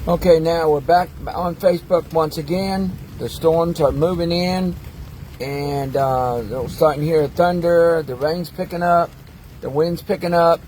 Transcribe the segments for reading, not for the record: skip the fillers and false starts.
Okay, now we're back on Facebook once again. The storms are moving in, and we're starting to hear thunder. The rain's picking up, the wind's picking up,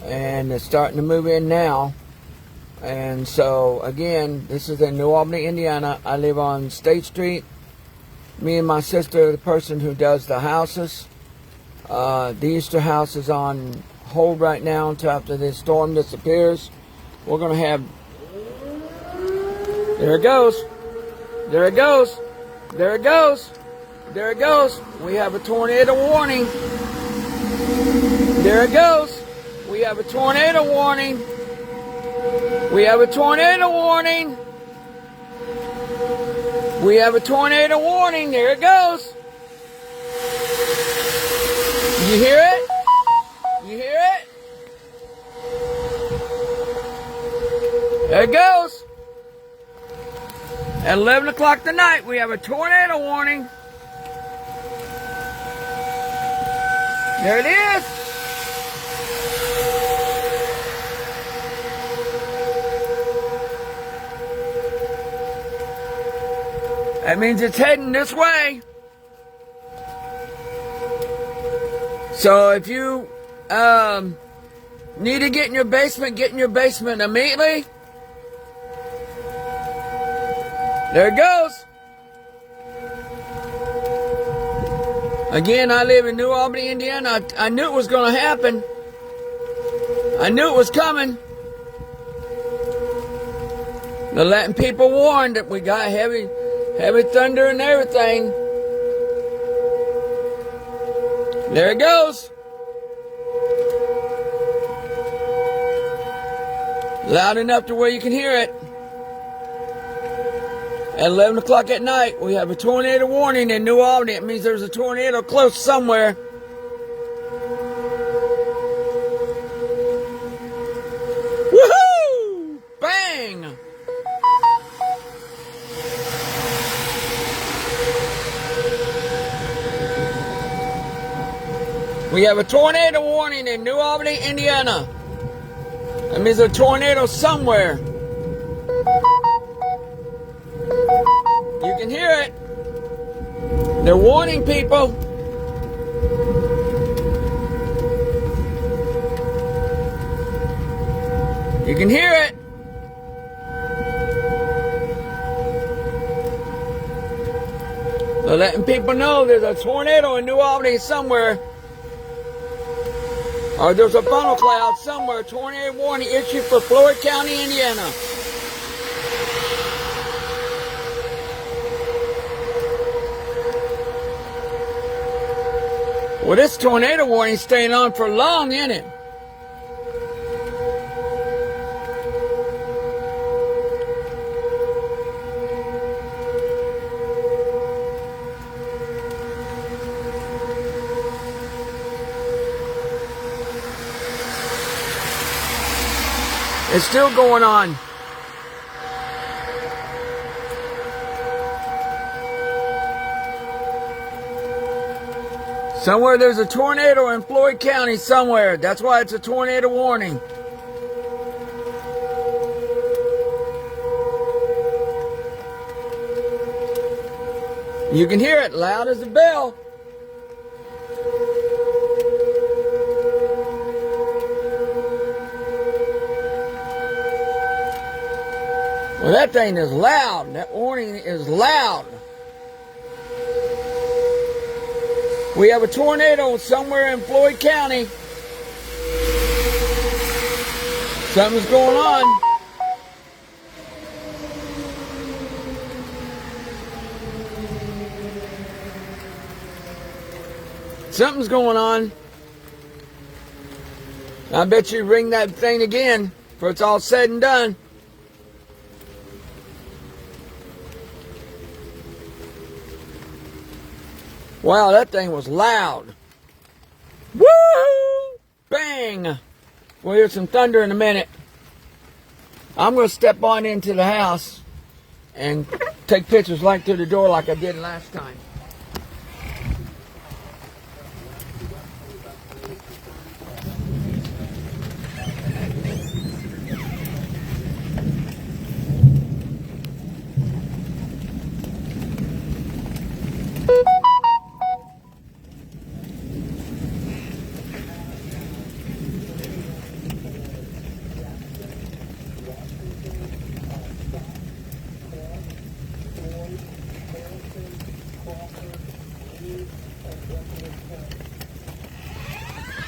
and it's starting to move in now. And so, again, this is in New Albany, Indiana. I live on State Street. Me and my sister are the person who does the houses. The Easter house is on hold right now until after this storm disappears. We're going to have... There it goes. There it goes. There it goes. There it goes. We have a tornado warning. There it goes. We have a tornado warning. We have a tornado warning. We have a tornado warning. There it goes. You hear it? You hear it? There it goes. At 11 o'clock tonight, we have a tornado warning. There it is. That means it's heading this way. So if you need to get in your basement immediately. There it goes. Again, I live in New Albany, Indiana. I knew it was going to happen. I knew it was coming. They're letting people warn that we got heavy thunder and everything. There it goes. Loud enough to where you can hear it. At 11 o'clock at night, we have a tornado warning in New Albany. It means there's a tornado close somewhere. Woohoo! Bang! We have a tornado warning in New Albany, Indiana. That means a tornado somewhere. You can hear it. They're warning people. You can hear it. They're letting people know there's a tornado in New Albany somewhere. Or there's a funnel cloud somewhere. Tornado warning issued for Floyd County, Indiana. Well, this tornado warning is staying on for long, isn't it? It's still going on. Somewhere there's a tornado in Floyd County somewhere. That's why it's a tornado warning. You can hear it loud as a bell. Well, that thing is loud. That warning is loud. We have a tornado somewhere in Floyd County. Something's going on. Something's going on. I bet you ring that thing again before it's all said and done. Wow, that thing was loud. Woo! Bang! We'll hear some thunder in a minute. I'm going to step on into the house and take pictures right through the door like I did last time.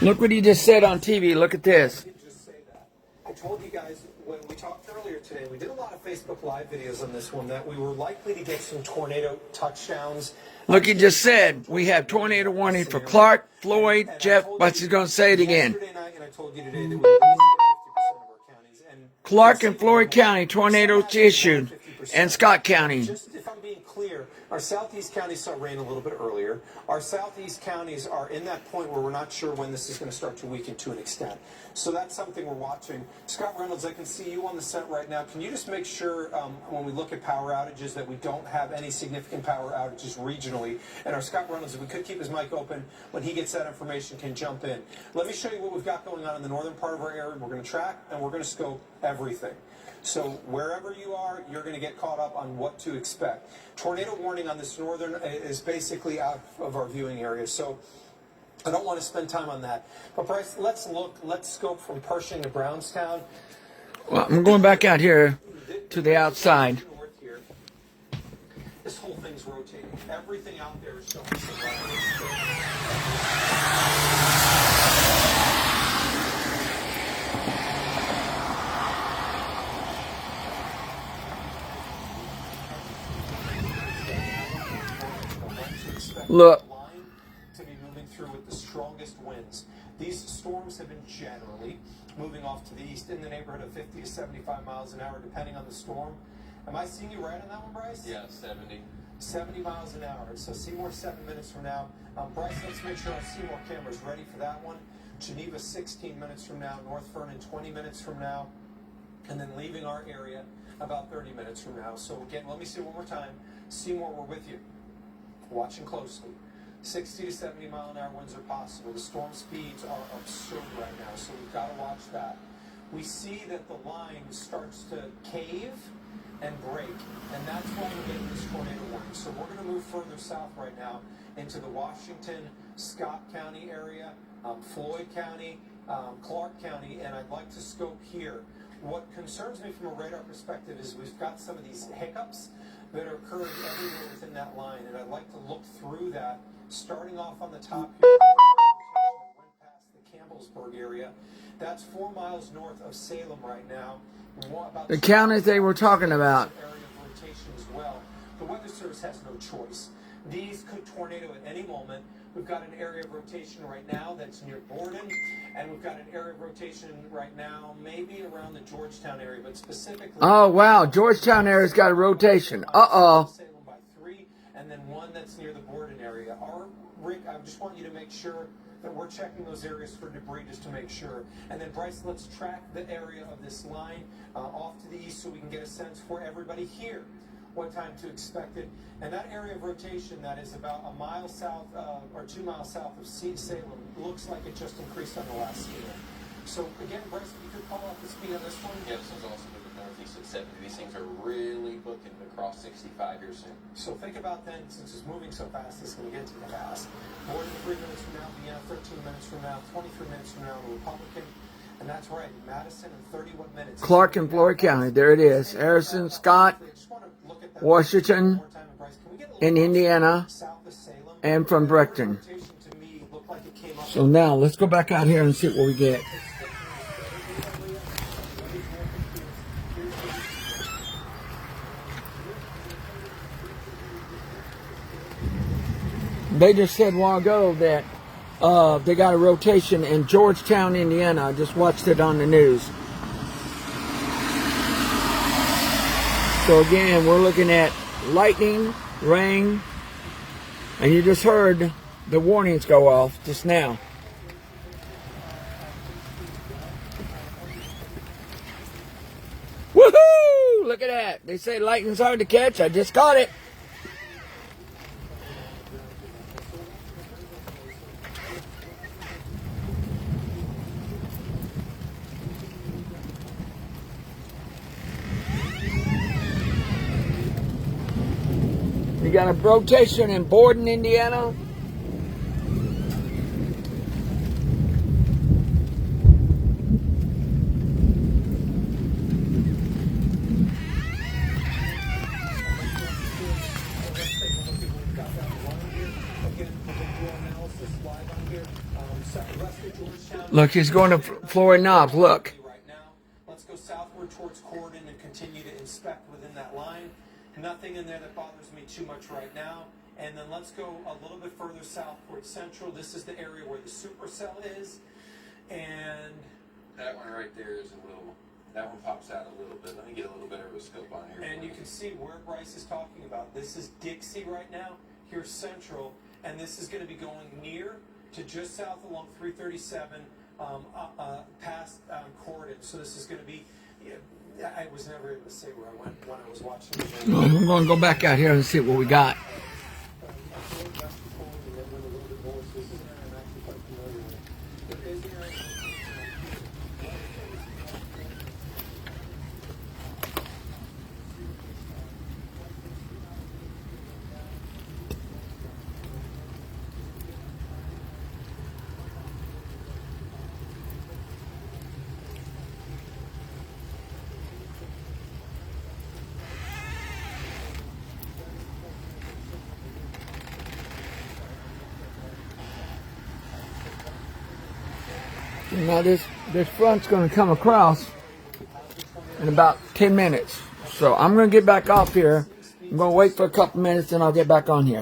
Look what he just said on TV. Look at this. didn't just say that. I told you guys when we talked earlier today, we did a lot of Facebook Live videos on this one, that we were likely to get some tornado touchdowns. Look, he just said we have tornado warning for Clark, Floyd, Jeff. What's he going to say it again? Yesterday night, and I told you today that we at least get 50% of our counties. And Clark and Floyd County tornadoes issued, and Scott County. Just if I'm being clear, our southeast counties saw rain a little bit earlier. Our southeast counties are in that point where we're not sure when this is going to start to weaken to an extent. So that's something we're watching. Scott Reynolds, I can see you on the set right now. Can you just make sure when we look at power outages that we don't have any significant power outages regionally? And our Scott Reynolds, if we could keep his mic open, when he gets that information, can jump in. Let me show you what we've got going on in the northern part of our area. We're going to track and we're going to scope everything. So wherever you are, you're going to get caught up on what to expect. Tornado warning on this northern is basically out of our viewing area. So I don't want to spend time on that. But Bryce, let's scope from Pershing to Brownstown. Well, I'm going back out here to the outside. North here. This whole thing's rotating. Everything out there is showing some violence. Look. Line to be moving through with the strongest winds. These storms have been generally moving off to the east in the neighborhood of 50 to 75 miles an hour, depending on the storm. Am I seeing you right on that one, Bryce? Yeah, 70. 70 miles an hour. So Seymour 7 minutes from now. Bryce, let's make sure our Seymour camera's ready for that one. Geneva 16 minutes from now. North Vernon 20 minutes from now. And then leaving our area about 30 minutes from now. So again, let me see one more time. Seymour, we're with you. Watching closely. 60 to 70 mile an hour winds are possible. The storm speeds are absurd right now, so we've got to watch that. We see that the line starts to cave and break, and that's why we're getting this tornado warning. So we're going to move further south right now into the Washington, Scott County area, Floyd County, Clark County, and I'd like to scope here. What concerns me from a radar perspective is we've got some of these hiccups that are occurring everywhere within that line, and I'd like to look through that, starting off on the top here. Went past the Campbellsburg area. That's 4 miles north of Salem right now. About The counties they were talking about. area of rotation as well. The Weather Service has no choice. These could tornado at any moment. We've got an area of rotation right now that's near Borden, and we've got an area of rotation right now maybe around the Georgetown area, but specifically... Oh, wow. Georgetown area's got a rotation. Uh-oh. Salem by 3, and then one that's near the Borden area. Rick, I just want you to make sure that we're checking those areas for debris just to make sure. And then, Bryce, let's track the area of this line off to the east so we can get a sense for everybody here what time to expect it. And that area of rotation that is about a mile south or 2 miles south of Salem looks like it just increased on the last scale. So again, Bryce, if you could call out the speed on this one. Yeah, this one's also moving northeast at 70. These things are really booking to cross 65 here soon. So think about then, since it's moving so fast, it's going to get to the fast. More than 3 minutes from now, Vienna 13 minutes from now, 23 minutes from now, the Republican. And that's right, Madison in 31 minutes. Clark and Floyd County. There it is. Harrison, Scott, Washington, in Indiana, and from Breckton. So now let's go back out here and see what we get. They just said a while ago that they got a rotation in Georgetown, Indiana. I just watched it on the news. So again, we're looking at lightning, rain, and you just heard the warnings go off just now. Woohoo! Look at that. They say lightning's hard to catch. I just caught it. You got a rotation in Borden, Indiana. Again, the video analysis live on here. West of Georgetown. Look, he's going to Floyd Knobs. Look. Right now, let's go southward towards Corden and continue to inspect within that line. Nothing in there that bothers me too much right now. And then let's go a little bit further south towards Central. This is the area where the supercell is. And That one right there is a little, that one pops out a little bit. Let me get a little bit of a scope on here. you can see where Bryce is talking about. This is Dixie right now. Here's Central. And this is going to be going near to just south along 337 past Corden. So this is going to be, I was never able to say where I went when I was watching the video. I'm going to go back out here and see what we got. Now this front's going to come across in about 10 minutes. So I'm going to get back off here. I'm going to wait for a couple minutes and I'll get back on here.